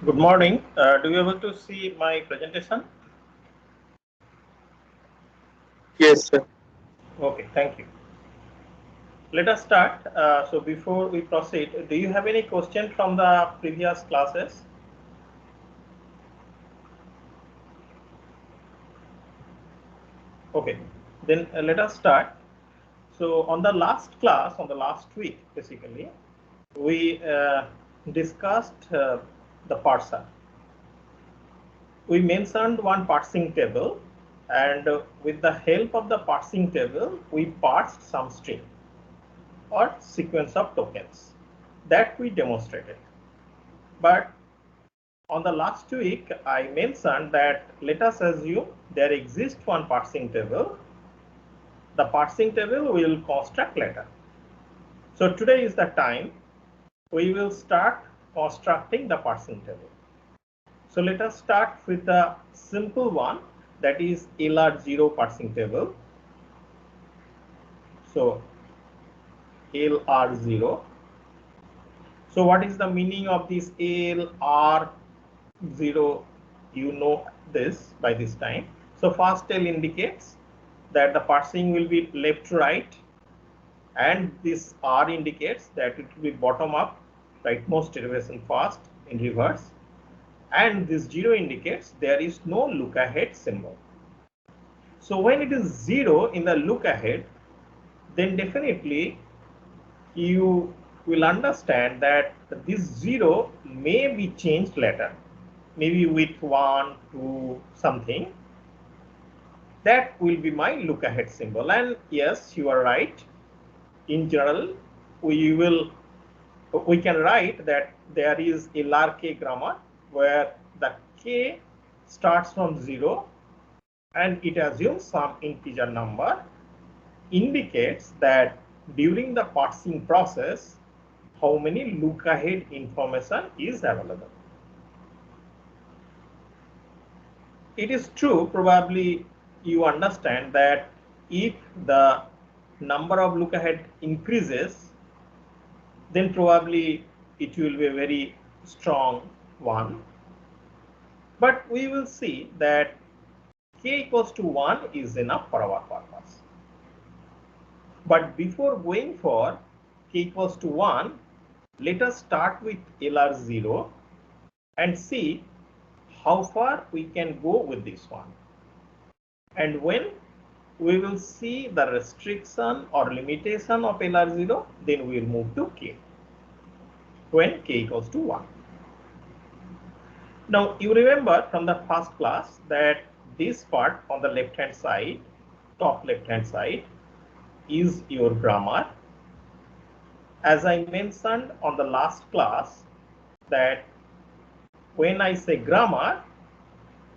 Good morning. Do you able to see my presentation? Yes, sir. Okay, thank you. Let us start. So before we proceed, do you have any question from the previous classes? Okay, then let us start. So on the last class, on the last week, basically, we discussed the parser. We mentioned one parsing table, and with the help of the parsing table, we parsed some string or sequence of tokens that we demonstrated. But on the last week, I mentioned that let us assume there exists one parsing table. The parsing table we will construct later. So today is the time we will start constructing the parsing table. So let us start with the simple one, that is LR0 parsing table. So LR0. So what is the meaning of this LR0? You know this by this time. So first L indicates that the parsing will be left to right, and this R indicates that it will be bottom up, rightmost derivation first in reverse, and this 0 indicates there is no look ahead symbol. So when it is 0 in the look ahead, then definitely you will understand that this 0 may be changed later, maybe with 1, 2, something. That will be my look ahead symbol. And yes, you are right. In general, we can write that there is a LRK grammar where the k starts from 0 and it assumes some integer number, indicates that during the parsing process how many look ahead information is available. It is true, probably you understand that if the number of look ahead increases, then probably it will be a very strong one. But we will see that k equals to 1 is enough for our purpose. But before going for k equals to 1, let us start with LR0 and see how far we can go with this one. And when we will see the restriction or limitation of LR0, then we will move to k when k equals to 1. Now you remember from the first class that this part on the left hand side, top left hand side, is your grammar. As I mentioned on the last class that when I say grammar,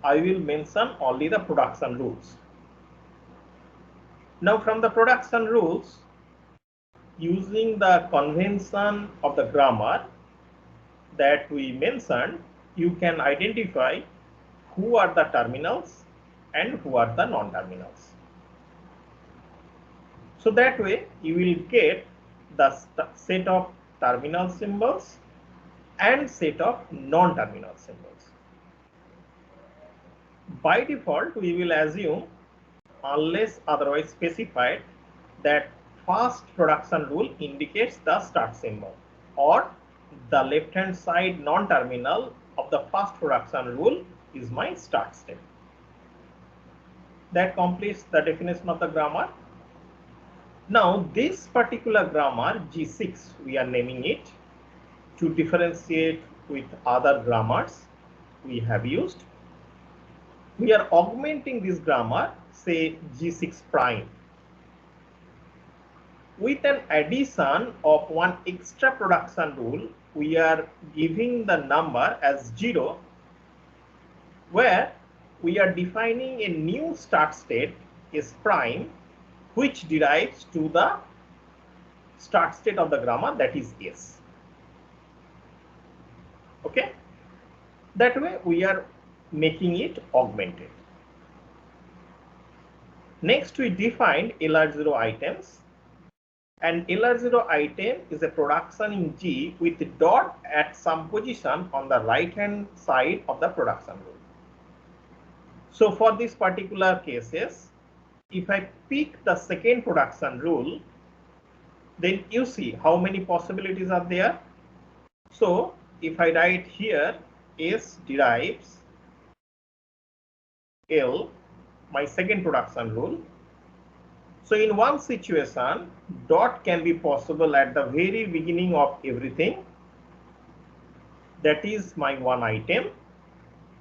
I will mention only the production rules. Now from the production rules, using the convention of the grammar that we mentioned, you can identify who are the terminals and who are the non-terminals. So that way you will get the set of terminal symbols and set of non-terminal symbols. By default, we will assume, unless otherwise specified, that first production rule indicates the start symbol, or the left hand side non-terminal of the first production rule is my start step. That completes the definition of the grammar. Now this particular grammar G6, we are naming it to differentiate with other grammars we have used. We are augmenting this grammar, say G6 prime, with an addition of one extra production rule. We are giving the number as 0, where we are defining a new start state S prime, which derives to the start state of the grammar, that is S. Okay, that way we are making it augmented. Next we defined LR0 items. and LR0 item is a production in G with dot at some position on the right hand side of the production rule. So for this particular cases, if I pick the second production rule, then you see how many possibilities are there. So if I write here S derives L, my second production rule. So in one situation, dot can be possible at the very beginning of everything. That is my one item.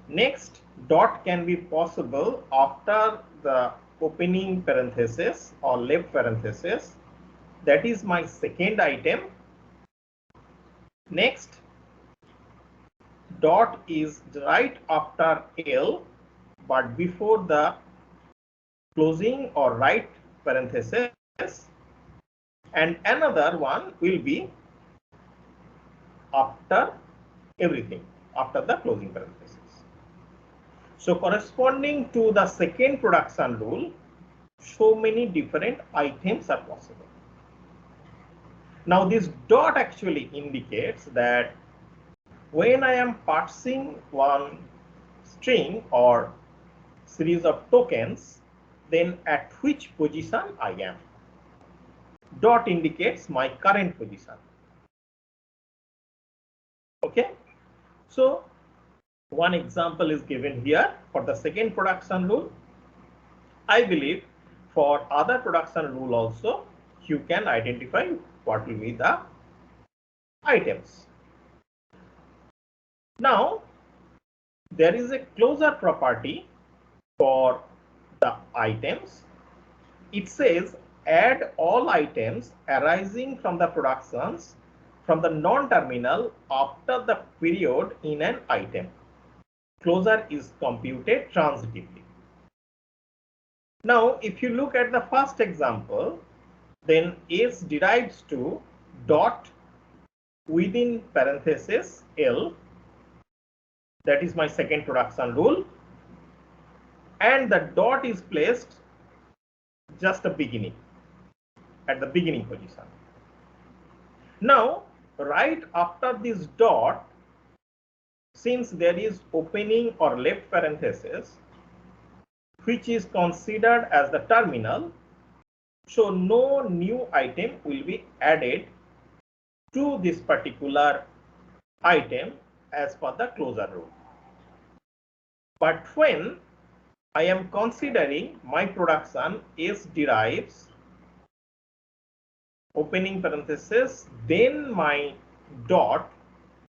Next, dot can be possible after the opening parenthesis or left parenthesis. That is my second item. Next, dot is right after L but before the closing or right parenthesis, and another one will be after everything, after the closing parenthesis. So corresponding to the second production rule, so many different items are possible. Now this dot actually indicates that when I am parsing one string or series of tokens, then at which position I am. Dot indicates my current position. Okay, so one example is given here for the second production rule. I believe for other production rule also you can identify what will be the items. Now there is a closure property for the items. It says add all items arising from the productions from the non-terminal after the period in an item. Closure is computed transitively. Now if you look at the first example, then S derives to dot within parenthesis L, that is my second production rule, and the dot is placed just the beginning, at the beginning position. Now right after this dot, since there is opening or left parenthesis which is considered as the terminal, so no new item will be added to this particular item as per the closure rule. But when I am considering my production S derives opening parenthesis, then my dot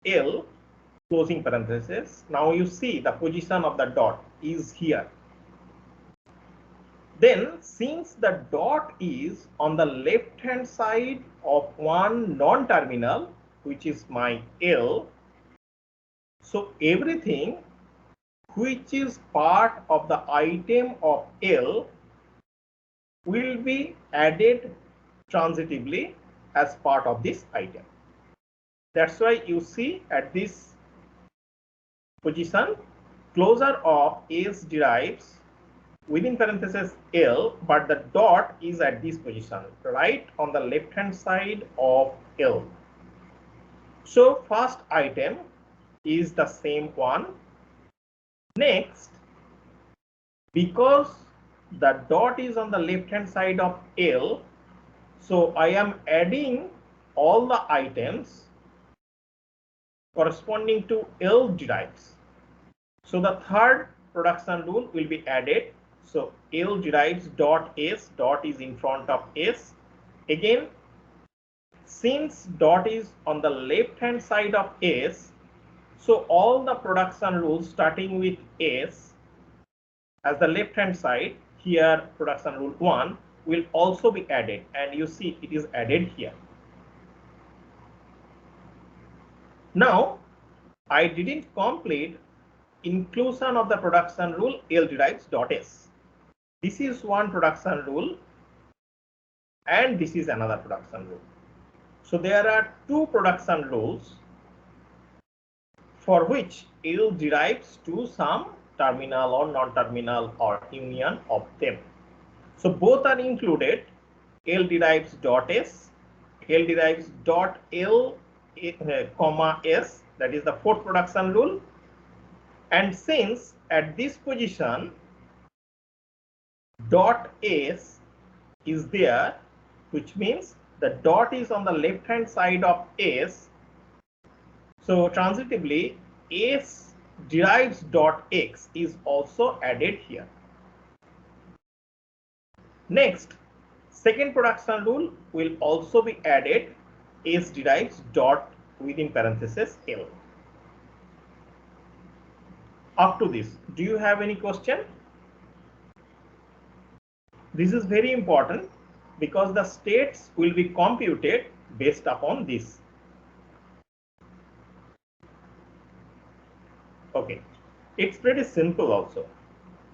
L closing parenthesis, now you see the position of the dot is here. Then since the dot is on the left hand side of one non-terminal, which is my L, so everything which is part of the item of L will be added transitively as part of this item. That's why you see at this position, closure of S derives within parenthesis L, but the dot is at this position, right on the left hand side of L. So first item is the same one. Next, because the dot is on the left hand side of L, so I am adding all the items corresponding to L derives. So the third production rule will be added. So L derives dot S, dot is in front of S. Again, since dot is on the left hand side of S, so all the production rules starting with S as the left hand side, here production rule 1 will also be added, and you see it is added here. Now I didn't complete inclusion of the production rule L derives dot S. This is one production rule and this is another production rule. So there are two production rules for which L derives to some terminal or non-terminal or union of them. So both are included. L derives dot S L derives dot L comma S, that is the fourth production rule. And since at this position dot S is there, which means the dot is on the left hand side of S, so transitively S derives dot X is also added here. Next, second production rule will also be added, S derives dot within parenthesis L. Up to this, do you have any question? This is very important because the states will be computed based upon this. Okay, it's pretty simple also.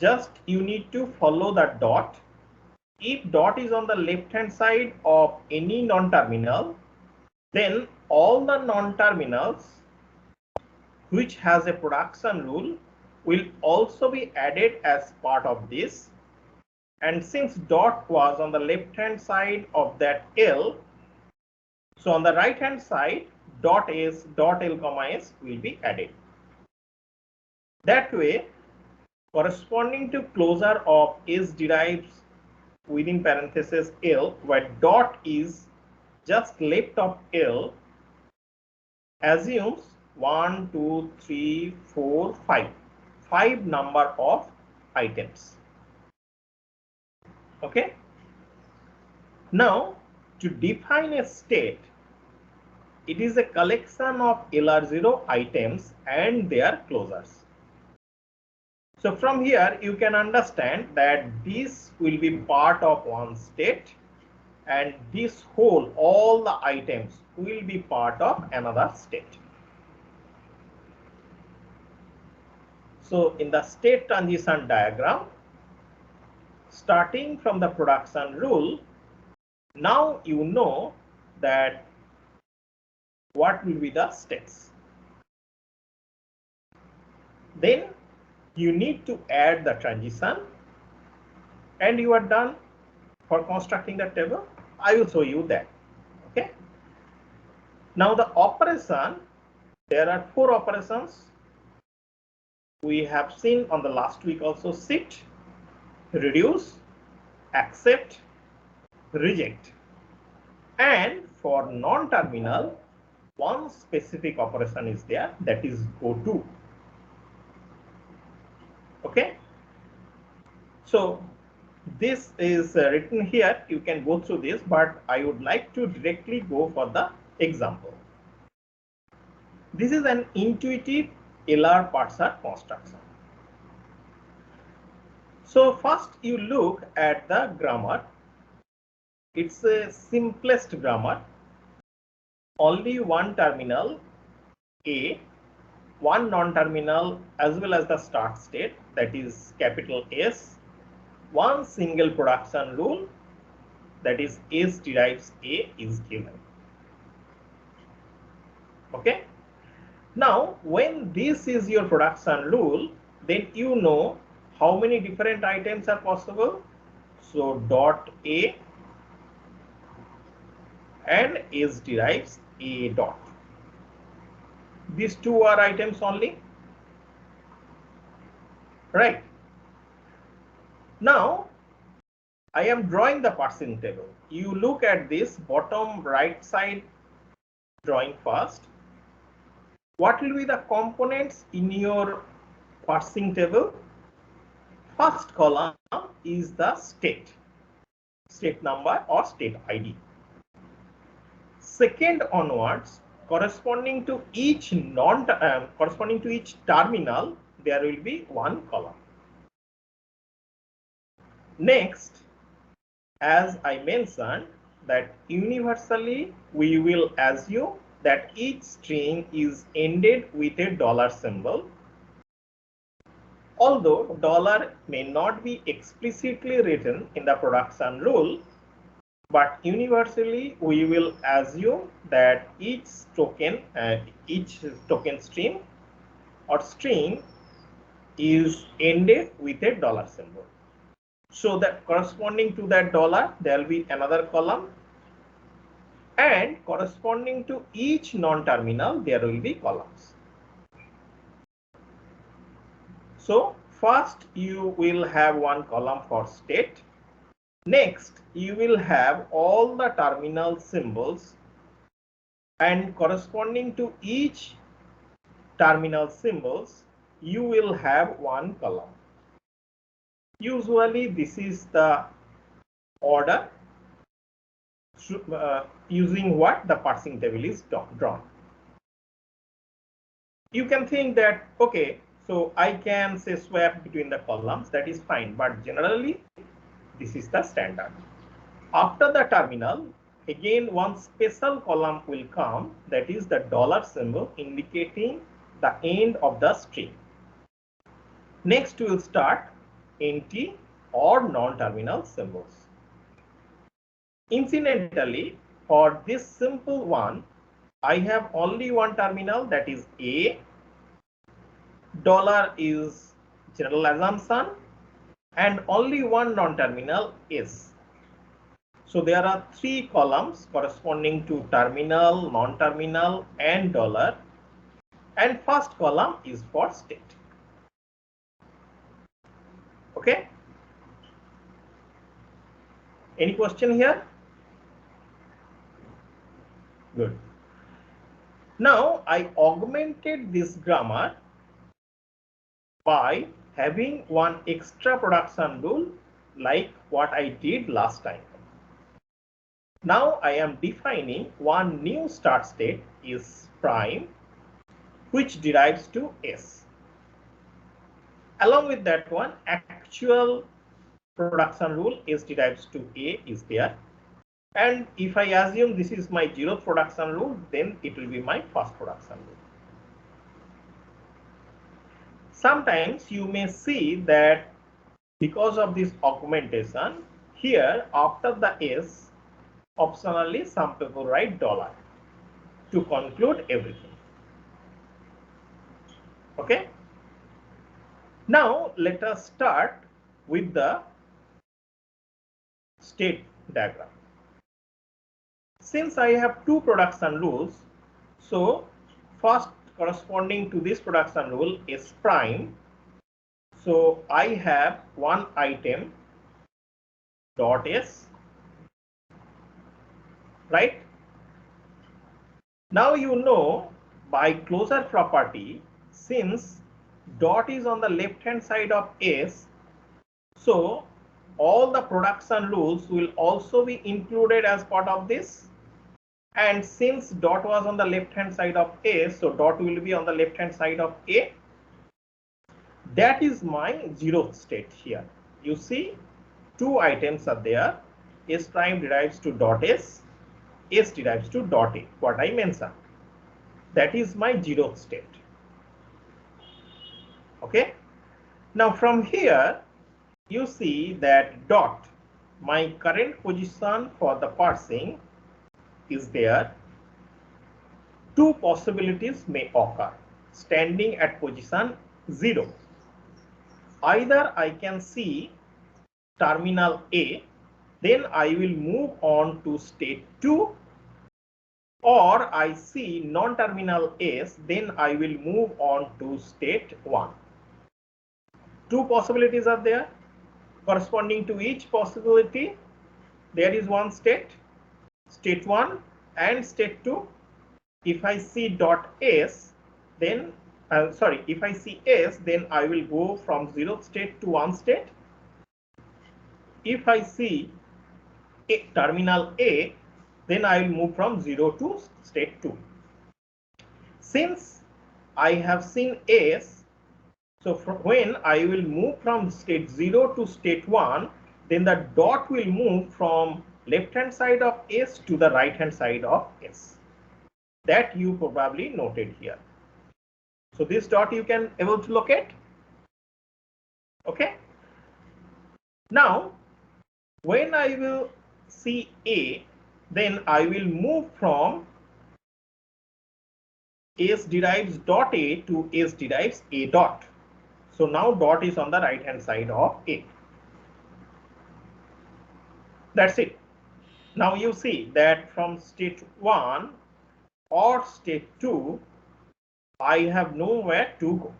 Just you need to follow the dot. If dot is on the left hand side of any non-terminal, then all the non-terminals which has a production rule will also be added as part of this. And since dot was on the left hand side of that L, so on the right hand side dot S dot L comma S will be added. That way, corresponding to closure of S derives within parenthesis L, where dot is just left of L, assumes 1, 2, 3, 4, 5. 5 number of items. Okay. Now, to define a state, it is a collection of LR0 items and their closures. So from here, you can understand that this will be part of one state and this whole, all the items will be part of another state. So in the state transition diagram, starting from the production rule, now you know that what will be the states. Then you need to add the transition and you are done for constructing the table. I will show you that. Okay. Now the operation, there are 4 operations. We have seen on the last week also: shift, reduce, accept, reject. And for non-terminal, one specific operation is there, that is go to. Okay. So this is written here, you can go through this, but I would like to directly go for the example. This is an intuitive LR parser construction. So first you look at the grammar. It's a simplest grammar. Only one terminal A, one non-terminal as well as the start state, that is capital S, one single production rule, that is S derives A, is given. Okay. Now when this is your production rule, then you know how many different items are possible. So dot A and S derives A dot. These two are items only, right? Now I am drawing the parsing table. You look at this bottom right side drawing first. What will be the components in your parsing table? First column is the state number or state ID. Second onwards, corresponding to each terminal, there will be one column. Next, as I mentioned, that universally we will assume that each string is ended with a dollar symbol. Although dollar may not be explicitly written in the production rule, but universally we will assume that each token stream or string is ended with a dollar symbol. So that corresponding to that dollar, there will be another column. and corresponding to each non-terminal there will be columns. So first you will have one column for state. Next you will have all the terminal symbols, and corresponding to each terminal symbols you will have one column. Usually this is the order using what the parsing table is drawn. You can think that, okay, so I can say swap between the columns, that is fine, but generally this is the standard. After the terminal, again one special column will come, that is the dollar symbol indicating the end of the string. Next we will start empty or non-terminal symbols. Incidentally, for this simple one, I have only one terminal, that is A. Dollar is general assumption, and only one non-terminal S. So there are three columns corresponding to terminal, non-terminal, and dollar, and first column is for state. Okay. Any question here? Good. Now I augmented this grammar by having one extra production rule like what I did last time. Now I am defining one new start state is prime, which derives to S. Along with that one, actual production rule S derives to A is there. And if I assume this is my 0th production rule, then it will be my first production rule. Sometimes you may see that because of this augmentation, here after the S, optionally some people write dollar to conclude everything. Okay. Now let us start with the state diagram. Since I have two production rules, so first corresponding to this production rule is prime. So I have one item dot S, right? Now you know by closure property, since dot is on the left hand side of S, so all the production rules will also be included as part of this. And since dot was on the left hand side of A, so dot will be on the left hand side of A. That is my 0th state here. You see two items are there. S prime derives to dot S, S derives to dot A, what I mentioned. That is my 0th state. Okay. Now from here you see that dot, my current position for the parsing is there. Two possibilities may occur standing at position 0. Either I can see terminal A, then I will move on to state 2, or I see non-terminal S, then I will move on to state 1. Two possibilities are there. Corresponding to each possibility, there is one state, state 1 and state 2. If I see dot S, then if I see S, then I will go from 0th state to 1 state. If I see terminal A, then I will move from 0 to state 2. Since I have seen S, so when I will move from state 0 to state 1, then the dot will move from left hand side of S to the right hand side of S. That you probably noted here. So this dot you can able to locate. Okay. Now when I will see A, then I will move from S derives dot A to S derives A dot. So now dot is on the right hand side of A. That's it. Now you see that from state 1 or state 2, I have nowhere to go.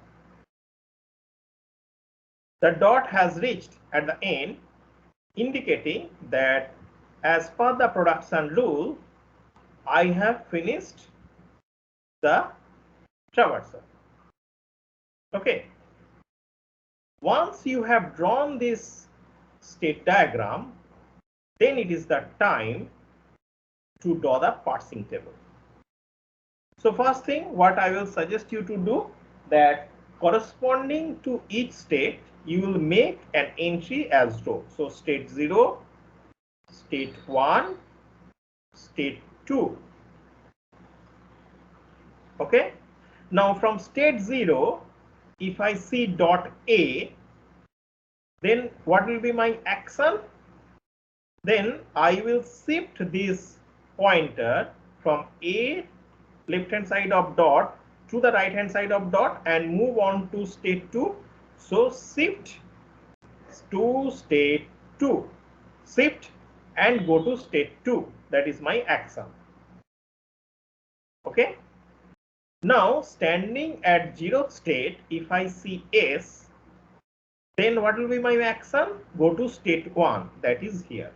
The dot has reached at the end, indicating that as per the production rule, I have finished the traversal. Okay. Once you have drawn this state diagram, then it is the time to draw the parsing table. So first thing, what I will suggest you to do, that corresponding to each state, you will make an entry as row. So state 0, state 1, state 2. Okay. Now from state 0, if I see dot A, then what will be my action? Then I will shift this pointer from A left hand side of dot to the right hand side of dot and move on to state 2. So shift to state 2, shift and go to state 2. That is my action. Okay. Now standing at 0th state, if I see S, then what will be my action? Go to state 1, that is here.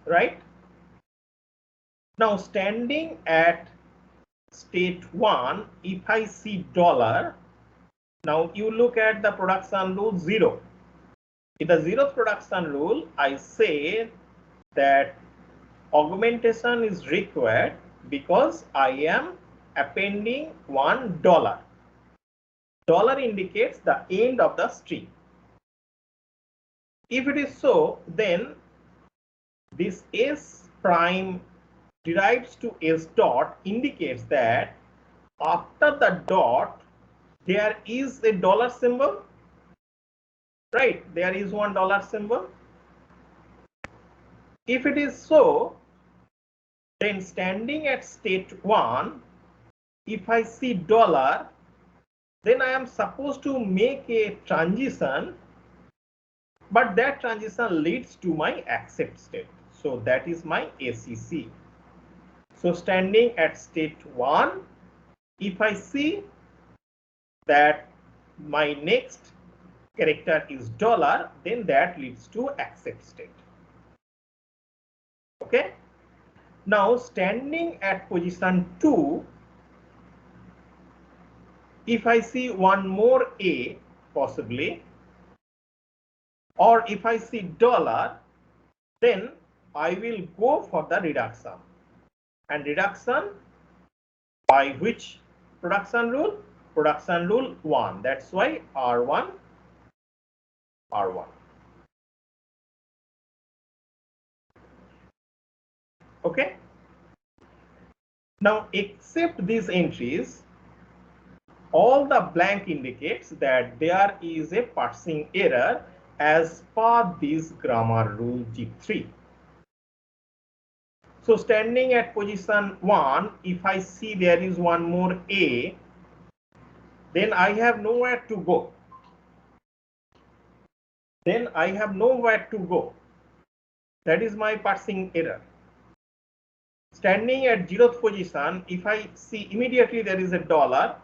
Right? Now standing at state 1, if I see dollar, now you look at the production rule 0. In the 0th production rule, I say that augmentation is required because I am appending $1. Dollar indicates the end of the string. If it is so, then this S prime derives to S dot indicates that after the dot there is a dollar symbol, right? There is $1 symbol. If it is so, then standing at state 1, if I see dollar, then I am supposed to make a transition, but that transition leads to my accept state. So that is my ACC. So standing at state 1, if I see that my next character is dollar, then that leads to accept state. Okay. Now standing at position 2, if I see one more A possibly, or if I see dollar, then I will go for the reduction. And reduction by which production rule? Production rule 1. That's why R1, R1. Okay. Now except these entries, all the blank indicates that there is a parsing error as per this grammar rule G3. So standing at position 1, if I see there is one more A, then I have nowhere to go. Then I have nowhere to go. That is my parsing error. Standing at 0th position, if I see immediately there is a dollar,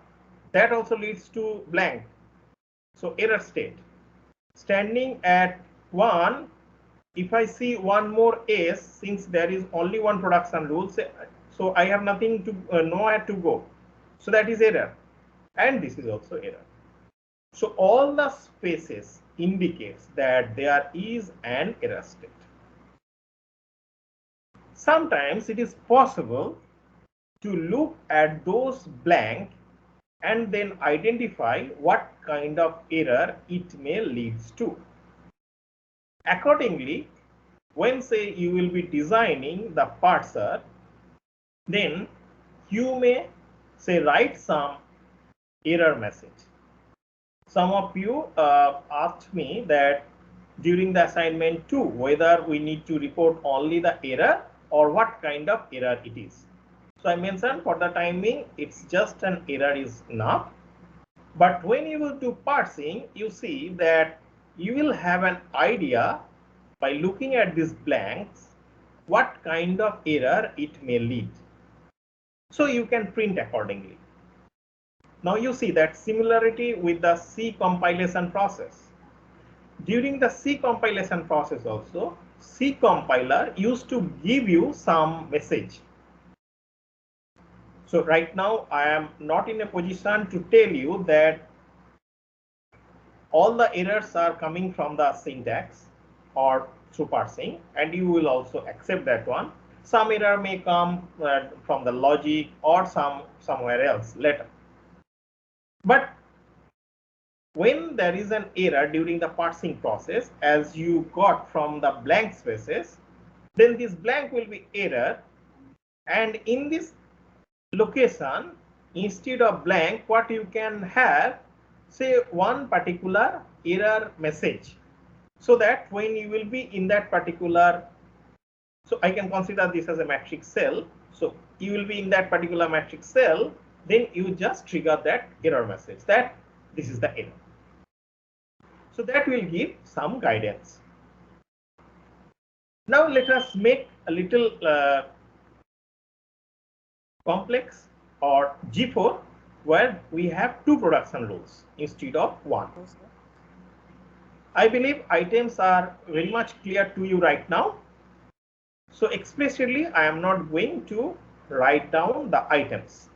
that also leads to blank. So error state. Standing at 1, if I see one more S, since there is only one production rule, so I have nothing to nowhere to go. So that is error, and this is also error. So all the spaces indicates that there is an error state. Sometimes it is possible to look at those blank and then identify what kind of error it may leads to. Accordingly, when say you will be designing the parser, then you may say write some error message. Some of you asked me that during the assignment 2 whether we need to report only the error or what kind of error it is. So I mentioned for the time being it's just an error is enough. But when you will do parsing, you see that you will have an idea by looking at these blanks what kind of error it may lead. So you can print accordingly. Now you see that similarity with the C compilation process. During the C compilation process also, C compiler used to give you some message. So right now I am not in a position to tell you that all the errors are coming from the syntax or through parsing, and you will also accept that one. Some error may come from the logic or somewhere else later. But when there is an error during the parsing process, as you got from the blank spaces, then this blank will be error, and in this location, instead of blank, what you can have, say, one particular error message, so that when you will be in that particular, so I can consider this as a matrix cell, so you will be in that particular matrix cell, then you just trigger that error message that this is the error. So that will give some guidance. Now let us make a little complex or G4 where we have two production rules instead of one. I believe items are very much clear to you right now. So explicitly, I am not going to write down the items.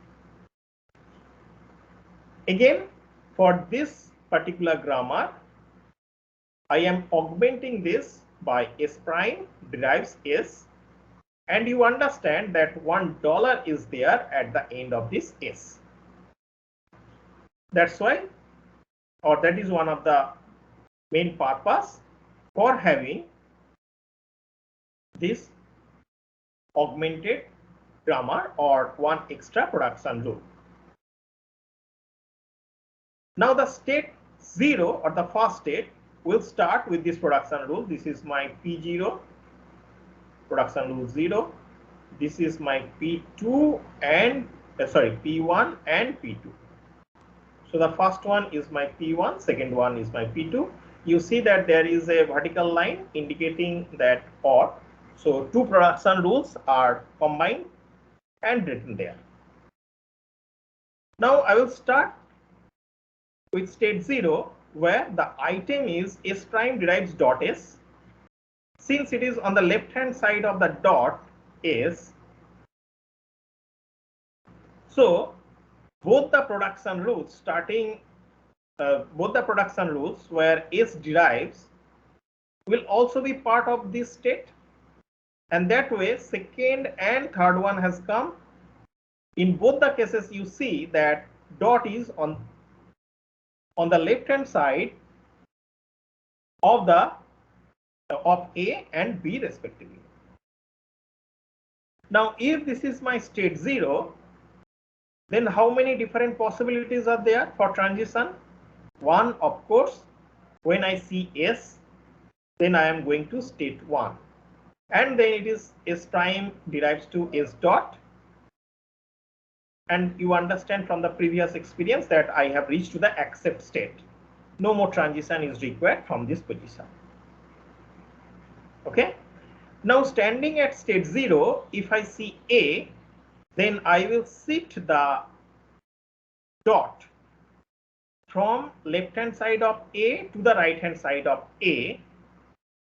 Again, for this particular grammar, I am augmenting this by S prime derives S, and you understand that $1 is there at the end of this S. That's why, or that is one of the main purpose for having this augmented grammar or one extra production rule. Now the state 0 or the first state will start with this production rule. This is my P0, production rule 0. This is my P2 and P1 and P2. So the first one is my P1, second one is my P2. You see that there is a vertical line indicating that OR. So two production rules are combined and written there. Now I will start with state 0 where the item is S prime derives dot S. Since it is on the left hand side of the dot S, so both the production rules where S derives will also be part of this state, and that way second and third one has come. In both the cases you see that dot is on the left hand side of A and B respectively. Now if this is my state 0, then how many different possibilities are there for transition? One, of course, when I see S, then I am going to state 1, and then it is S prime derives to S dot, and you understand from the previous experience that I have reached to the accept state. No more transition is required from this position. Okay. Now standing at state 0, if I see A, then I will shift the dot from left hand side of A to the right hand side of A,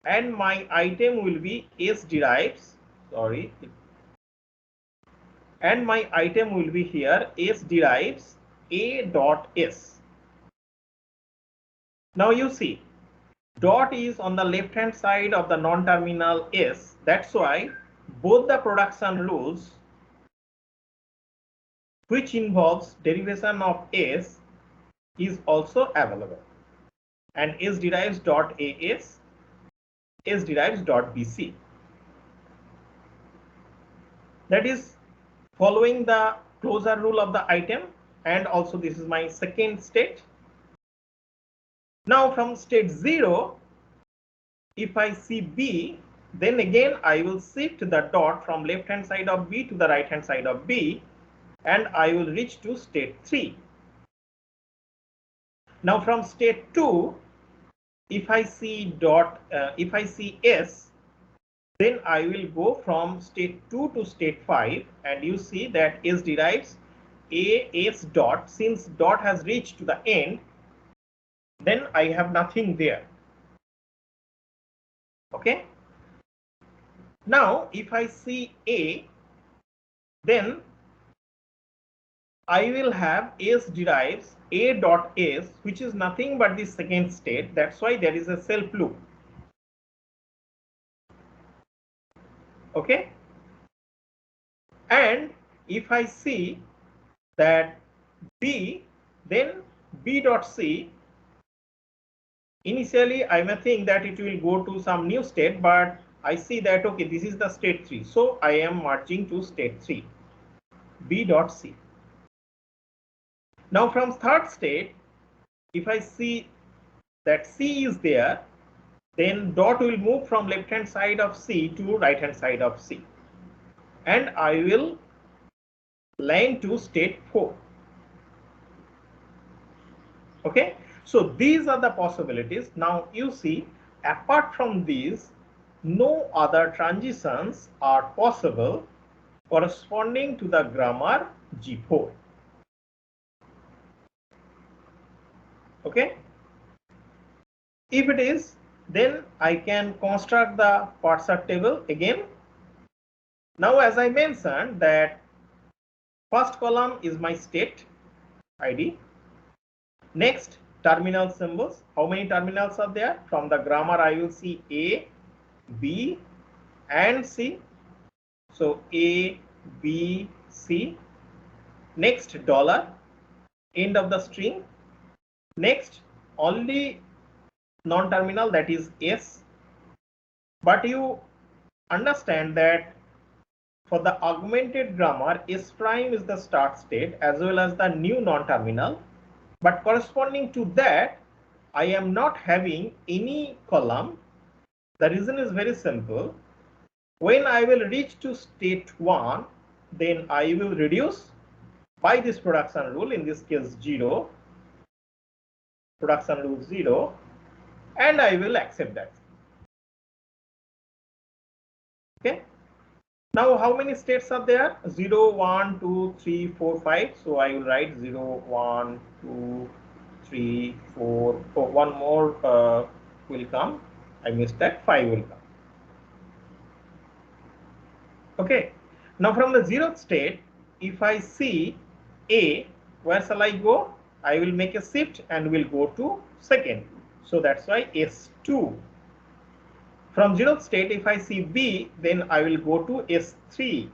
and my item will be S derives, and my item will be here S derives A dot S. Now you see dot is on the left hand side of the non-terminal S. That's why both the production rules which involves derivation of S is also available, and S derives dot AS, S derives dot BC. That is following the closure rule of the item, and also this is my second state. Now from state 0, if I see B, then again I will shift the dot from left hand side of B to the right hand side of B, and I will reach to state 3. Now from state 2, if I see if I see S, then I will go from state 2 to state 5, and you see that S derives A S dot. Since dot has reached to the end, then I have nothing there. Okay. Now, if I see A, then I will have S derives A dot S, which is nothing but the second state. That's why there is a self loop. Okay. And if I see that B, then B dot C, initially I may think that it will go to some new state, but I see that, okay, this is the state 3. So I am merging to state 3, B dot C. Now from third state, if I see that C is there, then dot will move from left hand side of C to right hand side of C, and I will line to state 4. Okay, so these are the possibilities. Now you see, apart from these, no other transitions are possible corresponding to the grammar G4. Okay, if it is, then I can construct the parser table again. Now, as I mentioned, that first column is my state ID. Next, terminal symbols. How many terminals are there? From the grammar, I will see A, B, and C. So A, B, C. Next, dollar, end of the string. Next, only non-terminal, that is S. But you understand that for the augmented grammar, S prime is the start state as well as the new non-terminal. But corresponding to that, I am not having any column. The reason is very simple. When I will reach to state 1, then I will reduce by this production rule, in this case 0, production rule 0, and I will accept that. Okay. Now, how many states are there? 0, 1, 2, 3, 4, 5. So I will write 0, 1, 2, 3, 4. Oh, one more will come. I missed that. 5 will come. Okay. Now, from the 0th state, if I see A, where shall I go? I will make a shift and will go to second. So that's why S2. From 0th state, if I see B, then I will go to S3.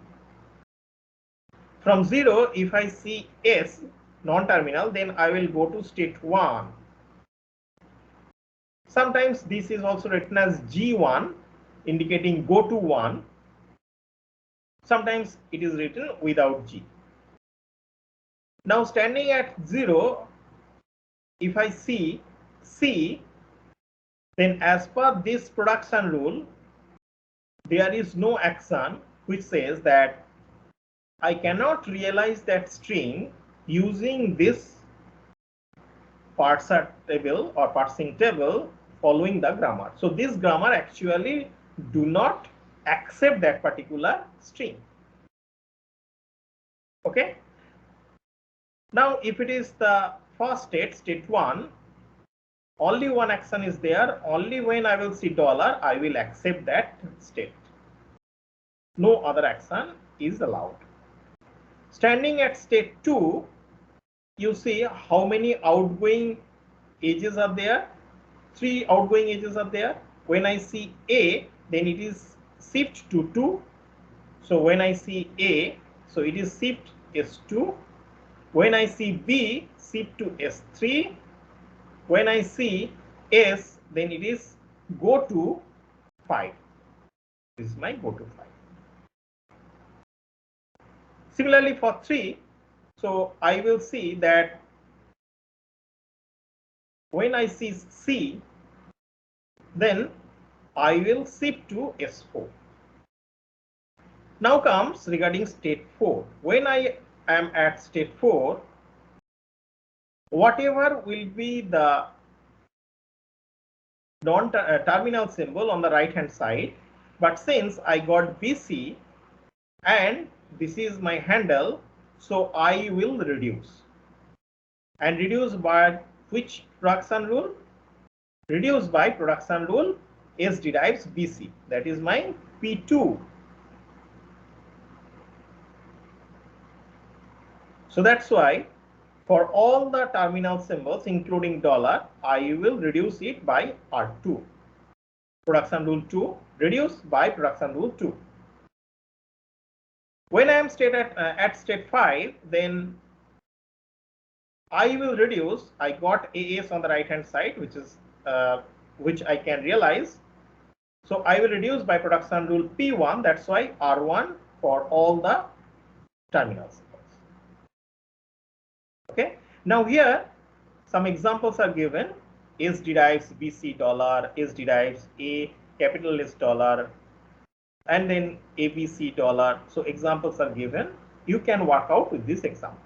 From 0, if I see S, non-terminal, then I will go to state 1. Sometimes this is also written as G1, indicating go to 1. Sometimes it is written without G. Now, standing at 0, if I see C, then as per this production rule, there is no action which says that I cannot realize that string using this parser table or parsing table following the grammar. So this grammar actually do not accept that particular string. Okay. Now, if it is the first state, state 1, only one action is there. Only when I will see dollar, I will accept that state. No other action is allowed. Standing at state 2, you see how many outgoing edges are there. 3 outgoing edges are there. When I see A, then it is shift to 2. So when I see A, so it is shift S2. When I see B, shift to S3. When I see S, then it is go to 5. This is my go to 5. Similarly for 3, so I will see that when I see C, then I will shift to S4. Now comes regarding state 4. When I am at state 4, whatever will be the terminal symbol on the right hand side, but since I got BC and this is my handle, so I will reduce. And reduce by which production rule? Reduce by production rule, S derives BC, that is my P2. So that's why for all the terminal symbols including dollar, I will reduce it by R2. Production rule 2, reduce by production rule 2. When I am at state 5, then I will reduce. I got AS on the right hand side, which I can realize. So I will reduce by production rule P1. That's why R1 for all the terminal symbols. Okay. Now here some examples are given. S derives BC dollar, S derives A capital S dollar, and then ABC dollar. So examples are given. You can work out with these examples.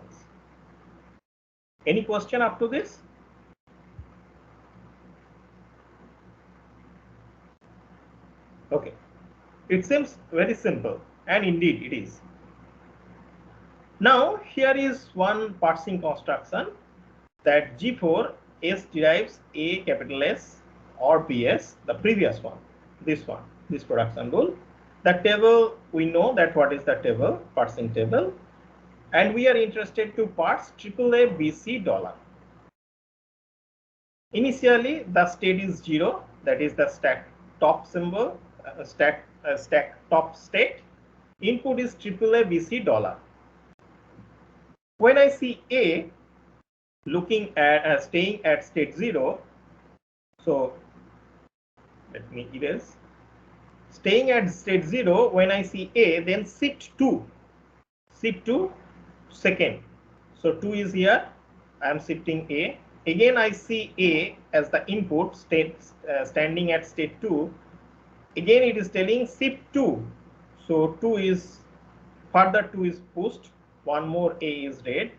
Any question up to this? Okay. It seems very simple, and indeed it is. Now here is one parsing construction that G4 S derives A capital S or BS, the previous one, this production rule. The table, we know that what is the table, parsing table, and we are interested to parse AAA BC dollar. Initially the state is 0, that is the stack top symbol, stack top state. Input is AAA BC dollar. When I see A looking at staying at state 0, so let me erase. Staying at state 0, when I see A, then shift to second. So 2 is here, I am shifting A. Again I see A as the input standing at state 2. Again it is telling shift 2. So 2 is further 2 is pushed, one more A is read.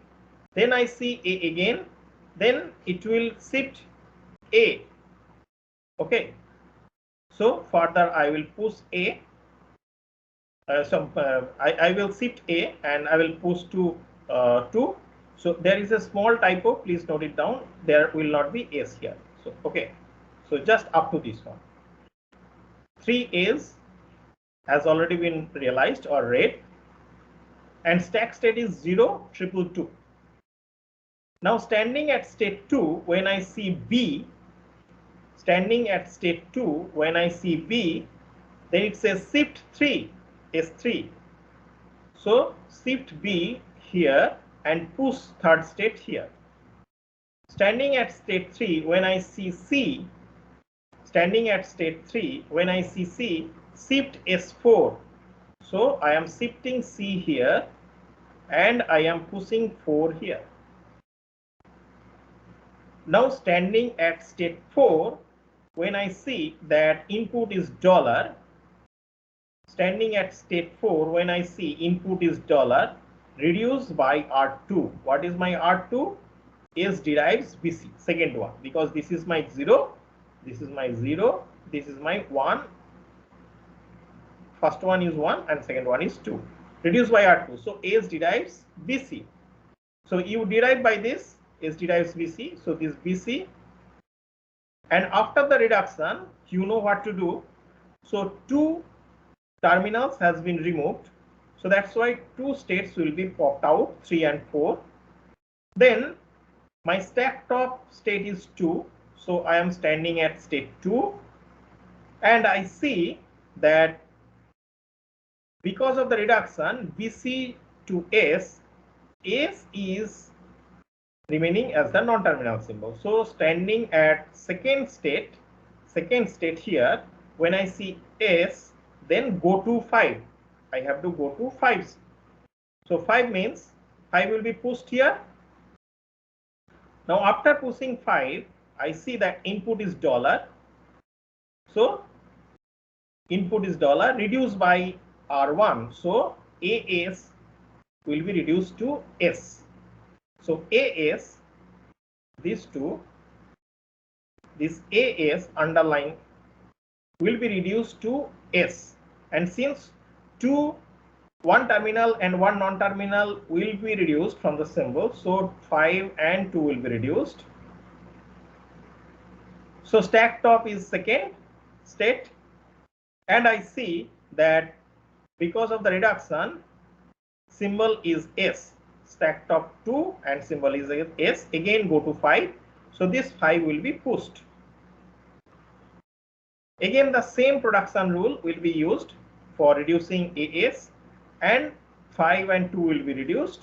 Then I see A again, then it will shift A. Okay. So further I will push A. I will shift A and I will push to 2. So there is a small typo, please note it down. There will not be S here. So okay. So just up to this one. 3 A's has already been realized or read, and stack state is 0, 222. Now standing at state 2, when I see B, standing at state 2, when I see B, then it says shift 3, S3. So shift B here and push third state here. Standing at state 3, when I see C, standing at state 3, when I see C, shift S4. So I am shifting C here and I am pushing 4 here. Now standing at state 4, when I see that input is dollar, standing at state 4, when I see input is dollar, reduce by R2. What is my R2? S derives BC, second one, because this is my 0, this is my 0, this is my 1. First one is 1 and second one is 2. Reduce by R2. So S derives BC. So you derive by this, S derives BC. So this BC. And after the reduction, you know what to do. So 2 terminals has been removed. So that's why 2 states will be popped out, 3 and 4. Then my stack top state is 2. So I am standing at state 2. And I see that because of the reduction BC to S, S is remaining as the non-terminal symbol. So standing at second state here, when I see S, then go to 5. I have to go to 5. So 5 means 5 will be pushed here. Now after pushing 5, I see that input is dollar. So input is dollar, reduced by R1. So AS will be reduced to S. So AS, these two, this AS underline will be reduced to S, and since one terminal and one non-terminal will be reduced from the symbol, so 5 and 2 will be reduced. So stack top is second state, and I see that because of the reduction, symbol is S, stack top 2 and symbol is S, again go to 5, so this 5 will be pushed. Again the same production rule will be used for reducing AS, and 5 and 2 will be reduced.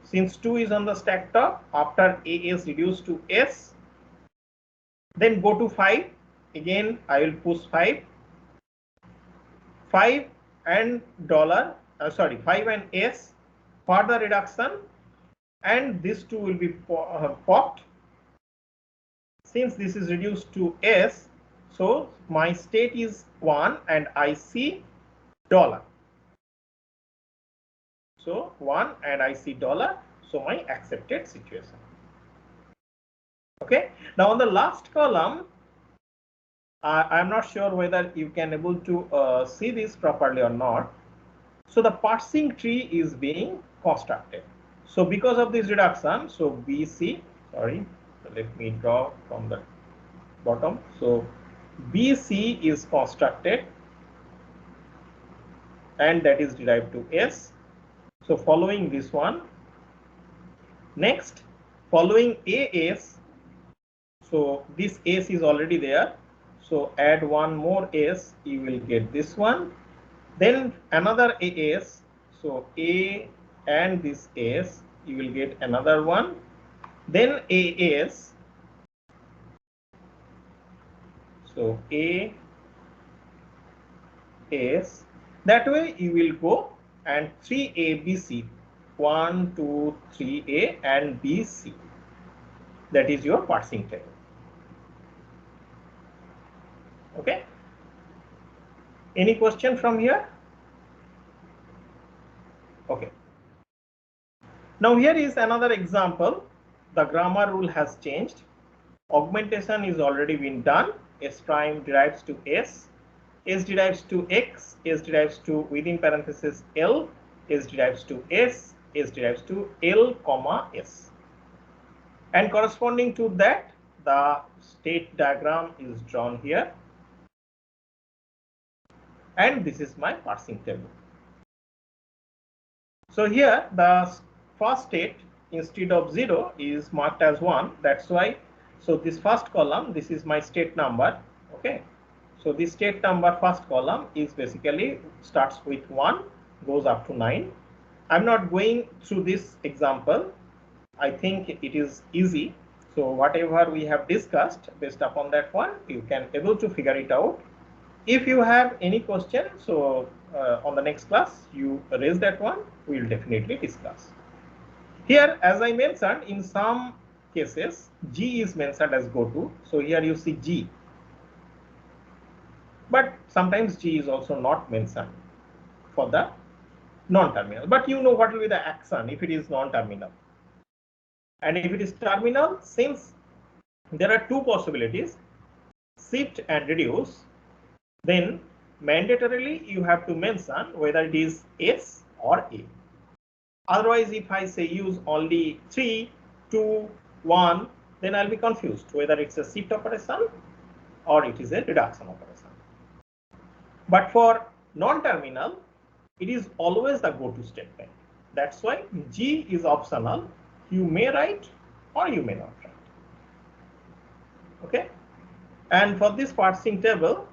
Since 2 is on the stack top, after AS reduced to S, then go to 5, again I will push 5 and 5 and S, further reduction, and this 2 will be popped. Since this is reduced to S, so my state is 1 and I see dollar. So 1 and I see dollar, so my accepted situation. Okay, now on the last column, I am not sure whether you can able to see this properly or not. So the parsing tree is being constructed. So because of this reduction, so BC, sorry, let me draw from the bottom. So BC is constructed and that is derived to S. So following this one, next following AS, so this S is already there, so add one more S, you will get this one, then another AS, so A and this S, you will get another one, then AS, so A, S, that way you will go, and 3A, BC, 1, 2, 3A and BC, that is your parsing table. Okay, any question from here? Okay, now here is another example. The grammar rule has changed. Augmentation is already been done. S prime derives to S, S derives to X, S derives to within parenthesis L, S derives to S, S derives to L comma S, and corresponding to that the state diagram is drawn here, and this is my parsing table. So here the first state instead of 0 is marked as 1, that's why, so this first column, this is my state number. Okay, so this state number first column is basically starts with 1, goes up to 9. I'm not going through this example, I think it is easy, so whatever we have discussed based upon that one, you can able to figure it out. If you have any question, so on the next class you raise that one, we will definitely discuss. Here, as I mentioned, in some cases G is mentioned as go to, so here you see G, but sometimes G is also not mentioned for the non-terminal, but you know what will be the action if it is non-terminal, and if it is terminal, since there are two possibilities, shift and reduce, then mandatorily you have to mention whether it is S or A. Otherwise, if I say use only 3, 2, 1, then I'll be confused whether it's a shift operation or it is a reduction operation. But for non-terminal, it is always the go-to statement. That's why G is optional. You may write or you may not write. Okay. And for this parsing table,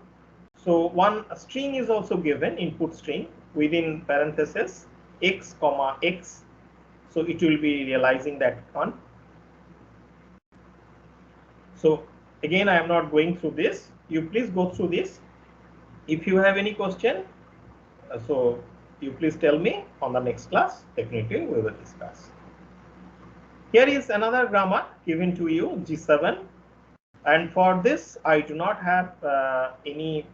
so one string is also given, input string within parentheses X comma X. So it will be realizing that one. So again, I am not going through this. You please go through this. If you have any question, so you please tell me on the next class. Definitely we will discuss. Here is another grammar given to you, G7. And for this, I do not have any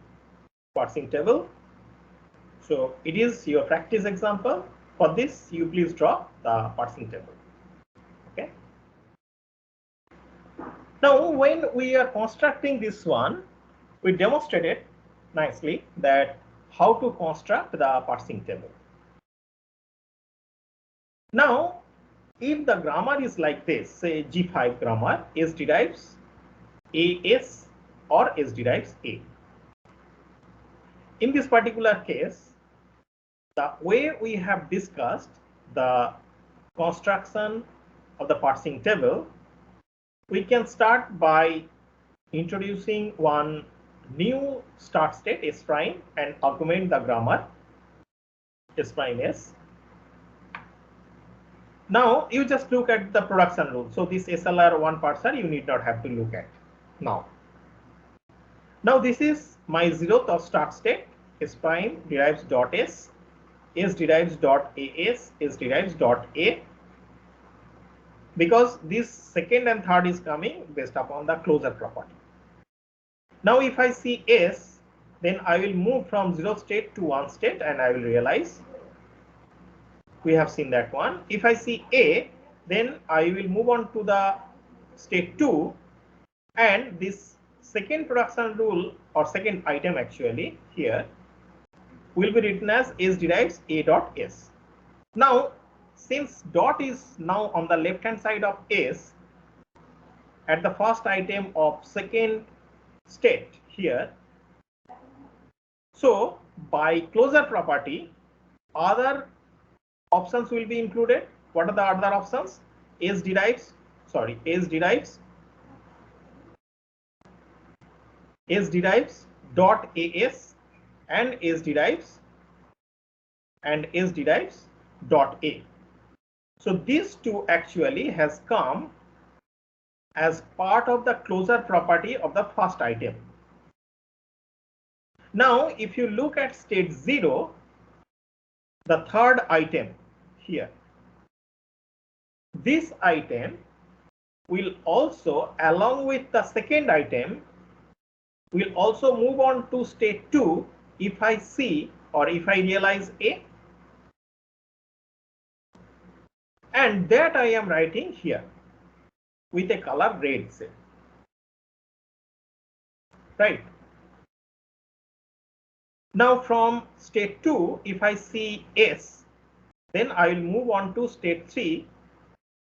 parsing table. So it is your practice example. For this, you please draw the parsing table. Okay. Now, when we are constructing this one, we demonstrated nicely that how to construct the parsing table. Now, if the grammar is like this, say G5 grammar, S derives AS or S derives A. In this particular case, the way we have discussed the construction of the parsing table, we can start by introducing one new start state S prime and augment the grammar S prime S. Now you just look at the production rule. So this SLR1 parser you need not have to look at now. Now this is my zeroth of start state. S prime derives dot S, S derives dot AS, S derives dot A. Because this second and third is coming based upon the closure property. Now if I see S, then I will move from 0 state to 1 state and I will realize we have seen that one. If I see A, then I will move on to the state 2 and this second production rule or second item actually here will be written as S derives A dot S. Now since dot is now on the left hand side of S at the first item of second state here, so by closure property other options will be included. What are the other options? S derives dot AS and S derives dot A. So these two actually has come as part of the closure property of the first item. Now if you look at state 0, the third item here, this item will also along with the second item will also move on to state 2 if I see or if I realize A, and that I am writing here with a color red, say, right? Now from state 2 if I see S, then I will move on to state 3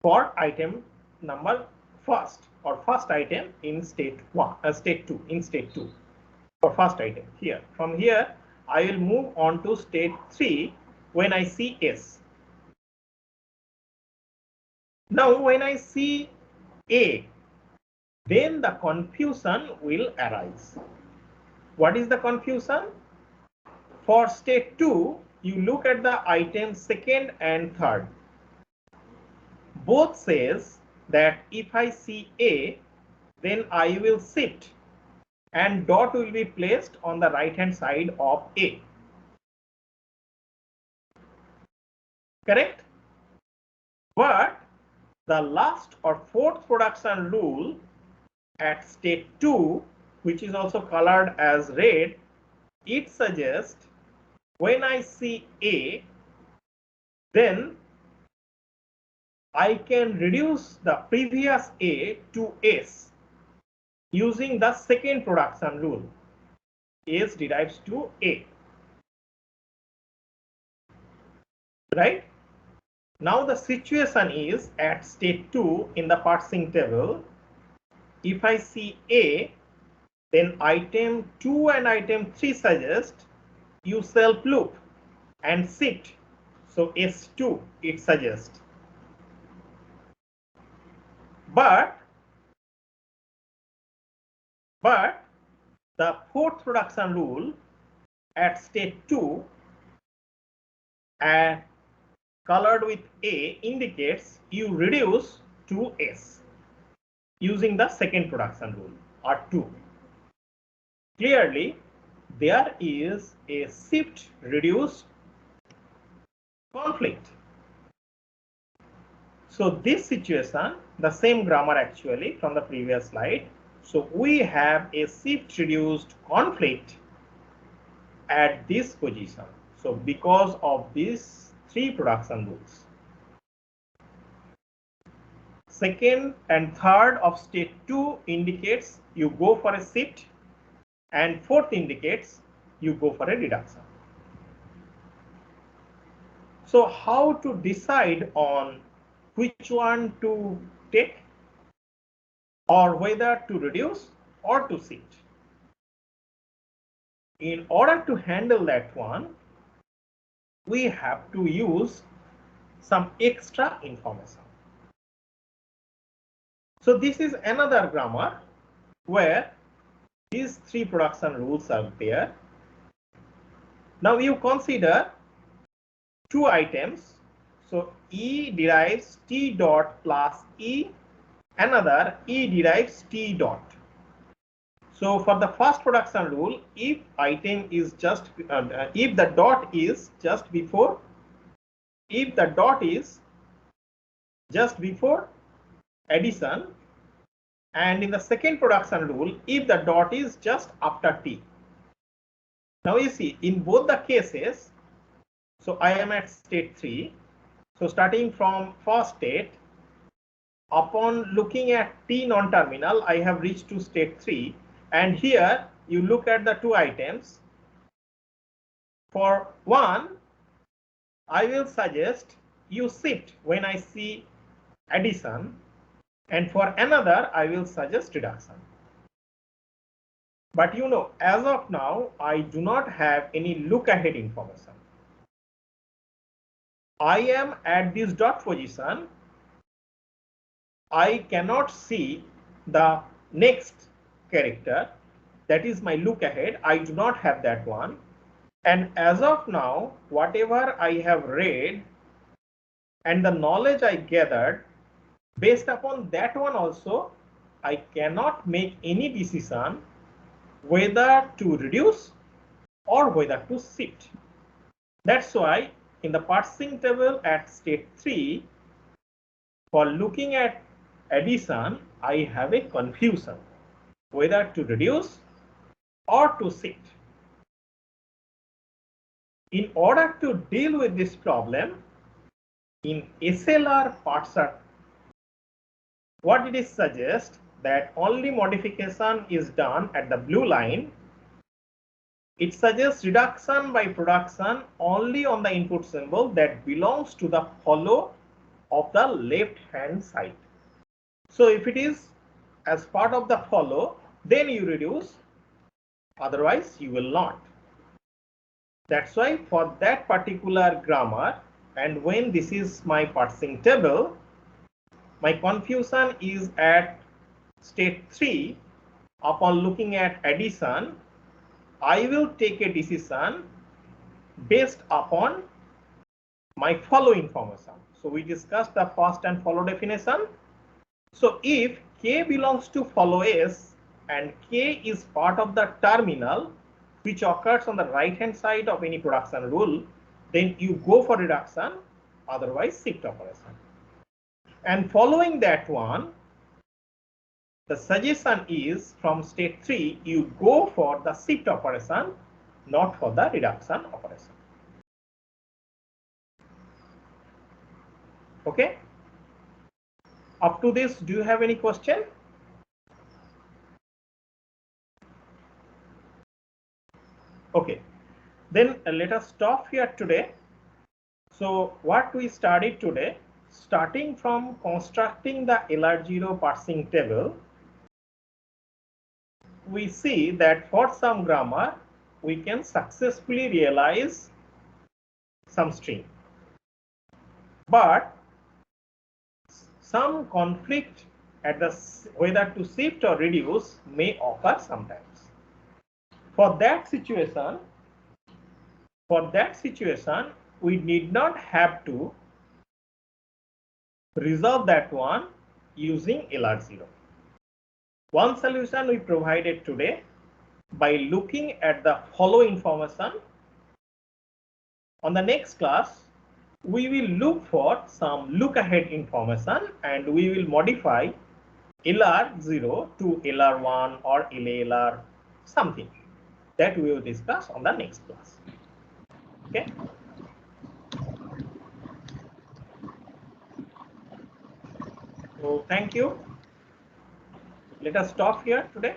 for item number first or first item in state 2 for first item here. From here I will move on to state 3 when I see S. Now when I see A, then the confusion will arise. What is the confusion? For state 2 you look at the item second and third. Both says that if I see A, then I will shift and dot will be placed on the right hand side of A. Correct? But the last or fourth production rule at state 2, which is also colored as red, it suggests when I see A, then I can reduce the previous A to S using the second production rule. S derives to A. Right? Now the situation is at state 2 in the parsing table. If I see A, then item 2 and item 3 suggest you self loop and shift. So S2 it suggests. But the fourth production rule at state 2 colored with A indicates you reduce to S using the second production rule R2. Clearly there is a shift reduce conflict. So this situation, the same grammar actually from the previous slide. So we have a shift reduced conflict at this position. So because of these three production rules. second and third of state 2 indicates you go for a shift, and fourth indicates you go for a reduction. So how to decide on which one to take, or whether to reduce or to shift? In order to handle that one, we have to use some extra information. So this is another grammar where these three production rules are there. Now you consider two items. So E derives T dot plus E, another E derives T dot. So for the first production rule, if item is just if the dot is just before addition, and in the second production rule, if the dot is just after T. Now you see, in both the cases, so I am at state 3. So starting from first state, upon looking at T non-terminal, I have reached to state 3. And here you look at the two items. For one, I will suggest you shift when I see addition, and for another, I will suggest reduction. But you know, as of now, I do not have any look ahead information. I am at this dot position. I cannot see the next character, that is my look ahead. I do not have that one. And as of now, whatever I have read and the knowledge I gathered, based upon that one also, I cannot make any decision whether to reduce or whether to shift. That's why in the parsing table at state 3, for looking at addition, I have a confusion whether to reduce or to shift. In order to deal with this problem, in SLR parser, what it is suggest that only modification is done at the blue line. It suggests reduction by production only on the input symbol that belongs to the follow of the left hand side. So if it is as part of the follow, then you reduce, otherwise you will not. That's why for that particular grammar, and when this is my parsing table, my confusion is at state 3. Upon looking at addition, I will take a decision based upon my follow information. So we discussed the first and follow definition. So if K belongs to follow S and K is part of the terminal which occurs on the right hand side of any production rule, then you go for reduction, otherwise shift operation. And following that one, the suggestion is from state 3, you go for the shift operation, not for the reduction operation. Okay. Up to this, do you have any question? Okay, then let us stop here today. So what we studied today, starting from constructing the LR0 parsing table, we see that for some grammar, we can successfully realize some string. But some conflict at the whether to shift or reduce may occur sometimes. For that situation, we need not have to resolve that one using LR0. One solution we provided today by looking at the follow information. On the next class, we will look for some look ahead information and we will modify LR0 to LR1 or LALR something that we will discuss on the next class. Okay. So thank you. Let us stop here today.